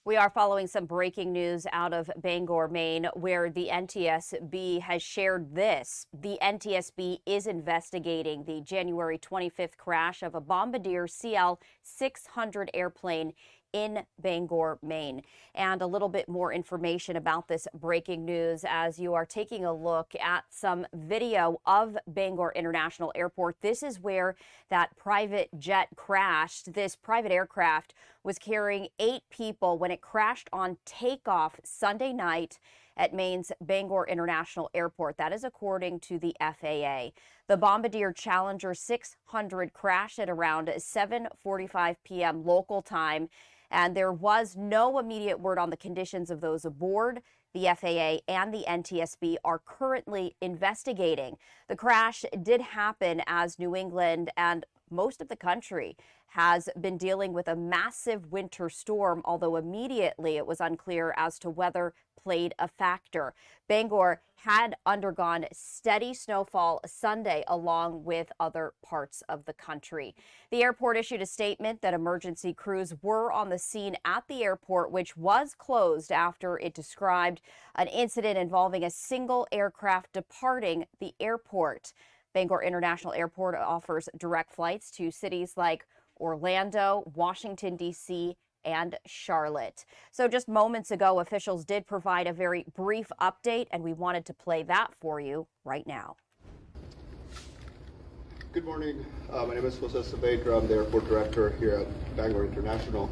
We are following some breaking news out of Bangor, Maine, where the NTSB has shared this. The NTSB is investigating the January 25th crash of a Bombardier CL-600 airplane in Bangor, Maine. And a little bit more information about this breaking news as you are taking a look at some video of Bangor International Airport. This is where that private jet crashed. This private aircraft was carrying 8 people when it crashed on takeoff Sunday night at Maine's Bangor International Airport. That is according to the FAA. The Bombardier Challenger 600 crashed at around 7:45 p.m. local time, and there was no immediate word on the conditions of those aboard. The FAA and the NTSB are currently investigating. The crash did happen as New England and most of the country has been dealing with a massive winter storm, although immediately it was unclear as to whether played a factor. Bangor had undergone steady snowfall Sunday along with other parts of the country. The airport issued a statement that emergency crews were on the scene at the airport, which was closed after it described an incident involving a single aircraft departing the airport. Bangor International Airport offers direct flights to cities like Orlando, Washington, D.C., and Charlotte. So just moments ago, officials did provide a very brief update, and we wanted to play that for you right now. Good morning. My name is Jose Saavedra. I'm the airport director here at Bangor International.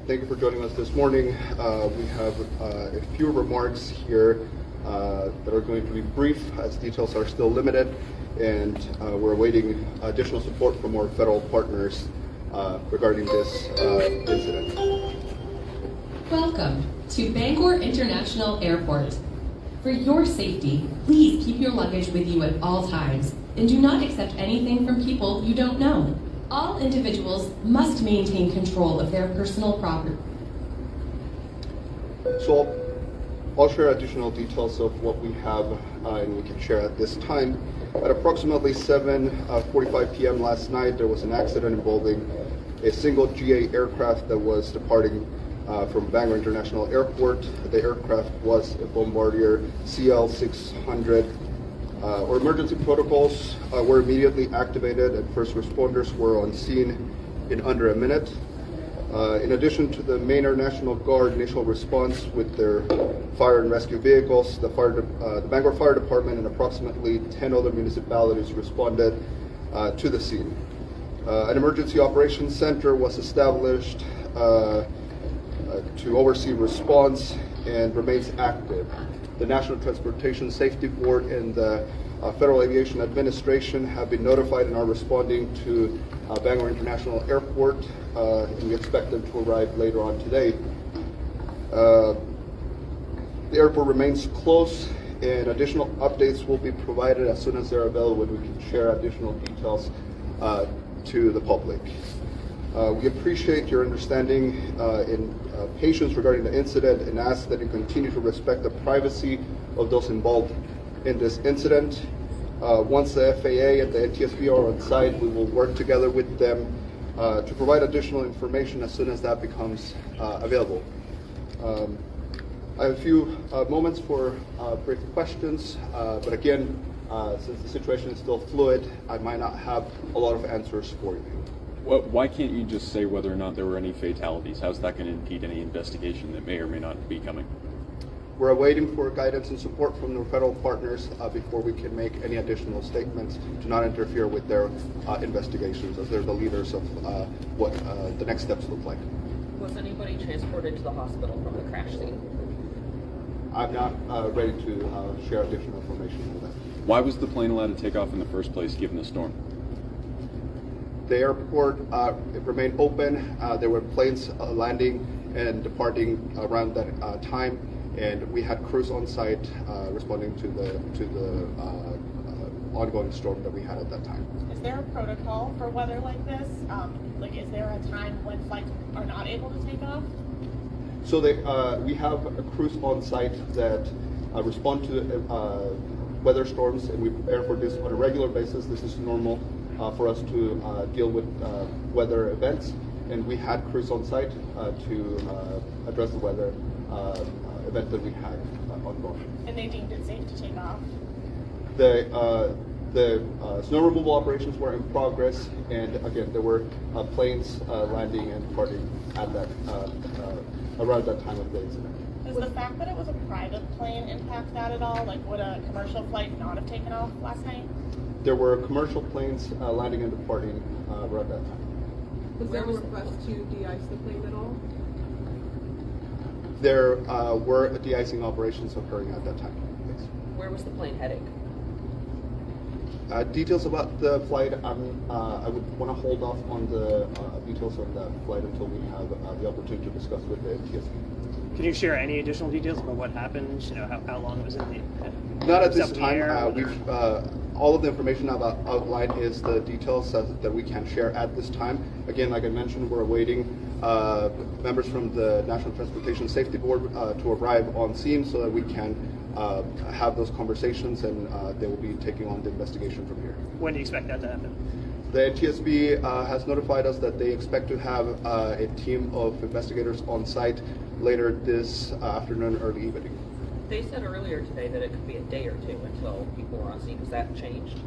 Thank you for joining us this morning. We have a few remarks here that are going to be brief, as details are still limited, and we're awaiting additional support from our federal partners regarding this incident. Welcome to Bangor International Airport. For your safety, please keep your luggage with you at all times and do not accept anything from people you don't know. All individuals must maintain control of their personal property. So I'll share additional details of what we have and we can share at this time. At approximately 7:45 p.m. last night, there was an accident involving a single GA aircraft that was departing from Bangor International Airport. The aircraft was a Bombardier CL-600. Our emergency protocols were immediately activated and first responders were on scene in under a minute. In addition to the Maine National Guard initial response with their fire and rescue vehicles, the Bangor Fire Department and approximately 10 other municipalities responded to the scene. An emergency operations center was established to oversee response and remains active. The National Transportation Safety Board and the Federal Aviation Administration have been notified and are responding to Bangor International Airport, and we expect them to arrive later on today. The airport remains closed, and additional updates will be provided as soon as they're available, and we can share additional details to the public. We appreciate your understanding and patience regarding the incident and ask that you continue to respect the privacy of those involved in this incident. Once the FAA and the NTSB are on site, we will work together with them to provide additional information as soon as that becomes available. I have a few moments for brief questions, but again, since the situation is still fluid, I might not have a lot of answers for you. Well, why can't you just say whether or not there were any fatalities? How's that going to impede any investigation that may or may not be coming? We're awaiting for guidance and support from the federal partners before we can make any additional statements to not interfere with their investigations, as they're the leaders of what the next steps look like. Was anybody transported to the hospital from the crash scene? I'm not ready to share additional information on that. Why was the plane allowed to take off in the first place, given the storm? The airport it remained open. There were planes landing and departing around that time, and we had crews on site responding to the ongoing storm that we had at that time. Is there a protocol for weather like this? Is there a time when flights are not able to take off? So we have crews on site that respond to weather storms, and we prepare for this on a regular basis. This is normal for us to deal with weather events, and we had crews on site to address the weather event that we had ongoing. And they deemed it safe to take off. The snow removal operations were in progress, and again, there were planes landing and departing at that around that time of the incident. Does the fact that it was a private plane impact that at all? Like, would a commercial flight not have taken off last night? There were commercial planes landing and departing around that time. Was there a request to de-ice the plane at all? There were de-icing operations occurring at that time. Yes. Where was the plane heading? Details about the flight, I would want to hold off on the details of that flight until we have the opportunity to discuss with the TSB. Can you share any additional details about what happened? You know, how long it was in the Not at it was this up in the air, time. whether- We've all of the information I've outlined is the details that we can share at this time. Again, like I mentioned, we're awaiting members from the National Transportation Safety Board to arrive on scene so that we can have those conversations, and they will be taking on the investigation from here. When do you expect that to happen? The NTSB has notified us that they expect to have a team of investigators on site later this afternoon, early evening. They said earlier today that it could be a day or two until people were on scene. Has that changed?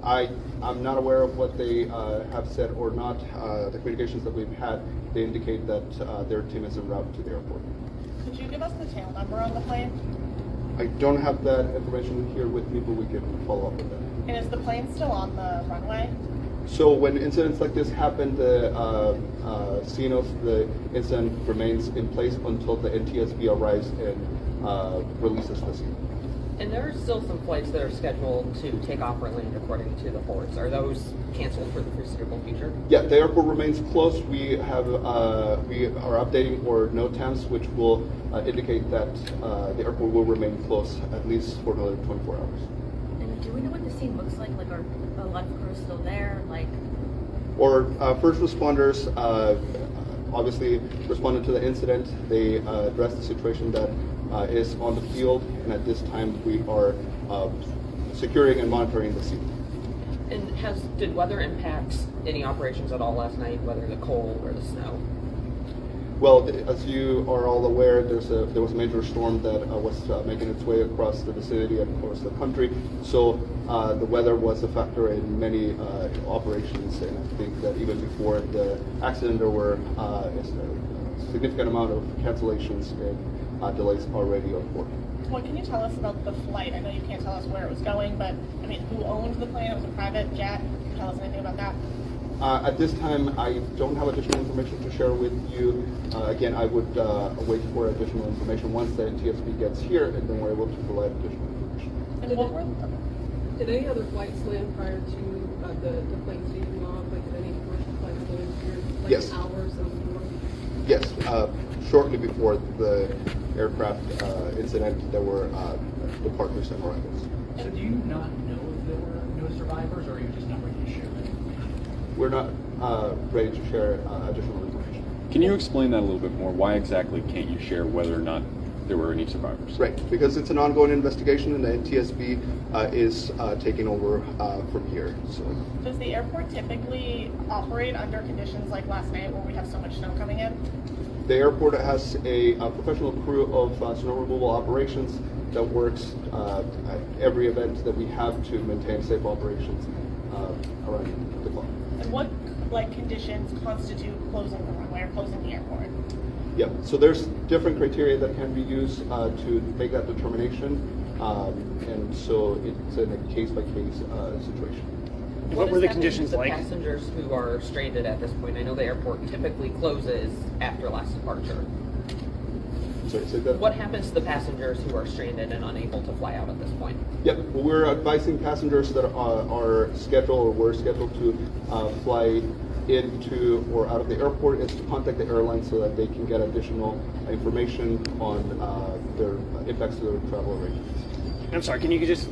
I'm not aware of what they have said or not. The communications that we've had, they indicate that their team is en route to the airport. Could you give us the tail number on the plane? I don't have that information here with me, but we can follow up with that. And is the plane still on the runway? So when incidents like this happen, the scene of the incident remains in place until the NTSB arrives and releases the scene. And there are still some flights that are scheduled to take off or land according to the ports. Are those canceled for the foreseeable future? Yeah, the airport remains closed. We are updating our NOTAMs, which will indicate that the airport will remain closed at least for another 24 hours. And do we know what the scene looks like? Like, are a lot of crews still there? Like, Our first responders obviously responded to the incident. They addressed the situation that is on the field, and at this time we are securing and monitoring the scene. And did weather impact any operations at all last night, whether the cold or the snow? Well, as you are all aware, there was a major storm that was making its way across the vicinity and across the country. So the weather was a factor in many operations, and I think that even before the accident, there were a significant amount of cancellations and delays already on board. What can you tell us about the flight? I know you can't tell us where it was going, but I mean, who owned the plane? It was a private jet. Can you tell us anything about that? At this time, I don't have additional information to share with you. Again, I would wait for additional information once the NTSB gets here, and then we're able to provide additional information. And what were Did any other flights land prior to the plane taking off? Like, did any commercial flights land here? Like, Yes. hours before? Yes, shortly before the aircraft incident, there were departures and arrivals. So do you not know if there were no survivors, or are you just not ready to share that? We're not ready to share additional information. Can you explain that a little bit more? Why exactly can't you share whether or not there were any survivors? Right, because it's an ongoing investigation, and the NTSB is taking over from here. So, Does the airport typically operate under conditions like last night where we have so much snow coming in? the airport has a professional crew of snow removal operations that works at every event that we have to maintain safe operations around the clock. And what conditions constitute closing the runway or closing the airport? Yeah, so there's different criteria that can be used to make that determination, and so it's in a case-by-case situation. What were the conditions like? like? Passengers who are stranded at this point. I know the airport typically closes after last departure. Sorry, say that. What happens to the passengers who are stranded and unable to fly out at this point? Yep, well, we're advising passengers that are scheduled or were scheduled to fly into or out of the airport is to contact the airline so that they can get additional information on their impacts to their travel arrangements. I'm sorry, can you just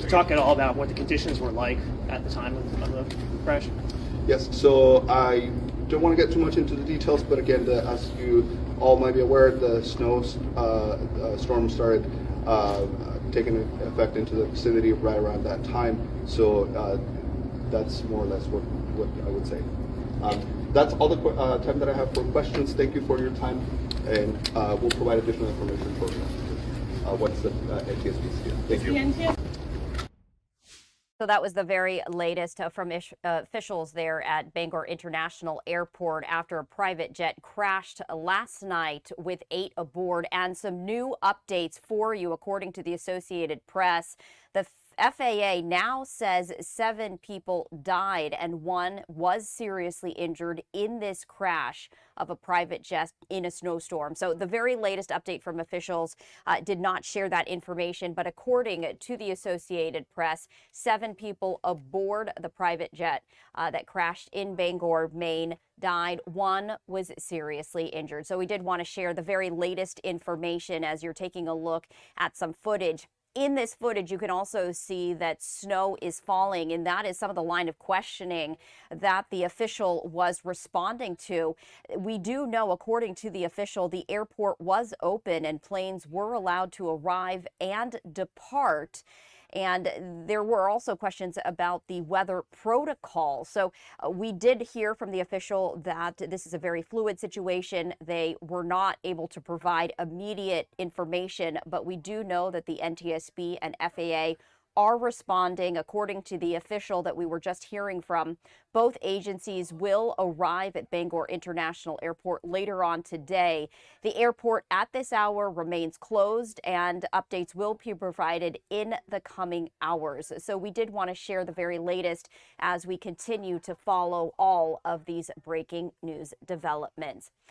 talk at all about what the conditions were like at the time of the crash? Yes, so I don't want to get too much into the details, but again, as you all might be aware, the snow storm started taking effect into the vicinity right around that time, so that's more or less what I would say. That's all the time that I have for questions. Thank you for your time, and we'll provide additional information shortly once the NTSB is here. Thank you. So that was the very latest from officials there at Bangor International Airport after a private jet crashed last night with 8 aboard. And some new updates for you, according to the Associated Press. The FAA now says 7 people died and 1 was seriously injured in this crash of a private jet in a snowstorm. So the very latest update from officials did not share that information, but according to the Associated Press, 7 people aboard the private jet that crashed in Bangor, Maine, died. 1 was seriously injured. So we did want to share the very latest information as you're taking a look at some footage. In this footage, you can also see that snow is falling, and that is some of the line of questioning that the official was responding to. We do know, according to the official, the airport was open and planes were allowed to arrive and depart. And there were also questions about the weather protocol. So we did hear from the official that this is a very fluid situation. They were not able to provide immediate information, but we do know that the NTSB and FAA are responding. According to the official that we were just hearing from, both agencies will arrive at Bangor International Airport later on today. The airport at this hour remains closed, and updates will be provided in the coming hours. So we did want to share the very latest as we continue to follow all of these breaking news developments.